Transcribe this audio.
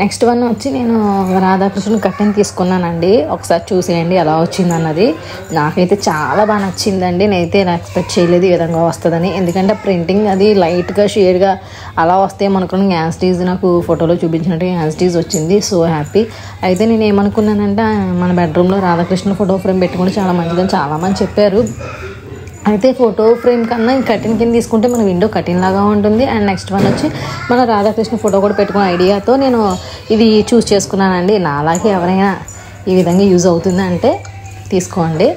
Next one వచ్చి నేను రాధాకృష్ణ కట్టెని తీసుకున్నానండి. ఒకసారి చూసేయండి ఎలా వచ్చిందన్నది. నాకైతే చాలా బాగా నచ్చిందండి. నేనైతే ఎక్స్పెక్ట్ చేయలేదు ఈ విధంగా వస్తుందని. ఎందుకంటే ప్రింటింగ్ అది లైట్గా షేడ్గా అలా వస్తే మనకున్న యాన్స్టీజ్ నాకు ఫోటోలో చూపించినట్టు యాన్స్టీజ్ వచ్చింది. So happy. అయితే నేను ఏమనుకున్నానంటే మన బెడ్రూమ్లో రాధాకృష్ణ ఫోటో ఫ్రేమ్ పెట్టుకుంటే చాలా మంచిదని చాలామంది చెప్పారు. అయితే ఫోటో ఫ్రేమ్ కన్నా ఈ కటిన్ కింద తీసుకుంటే మన విండో కటిన్ లాగా ఉంటుంది. అండ్ నెక్స్ట్ వన్ వచ్చి మన రాధాకృష్ణ ఫోటో కూడా పెట్టుకునే ఐడియాతో నేను ఇది చూస్ చేసుకున్నానండి. నాలాగే ఎవరైనా ఈ విధంగా యూజ్ అవుతుంది అంటే తీసుకోండి.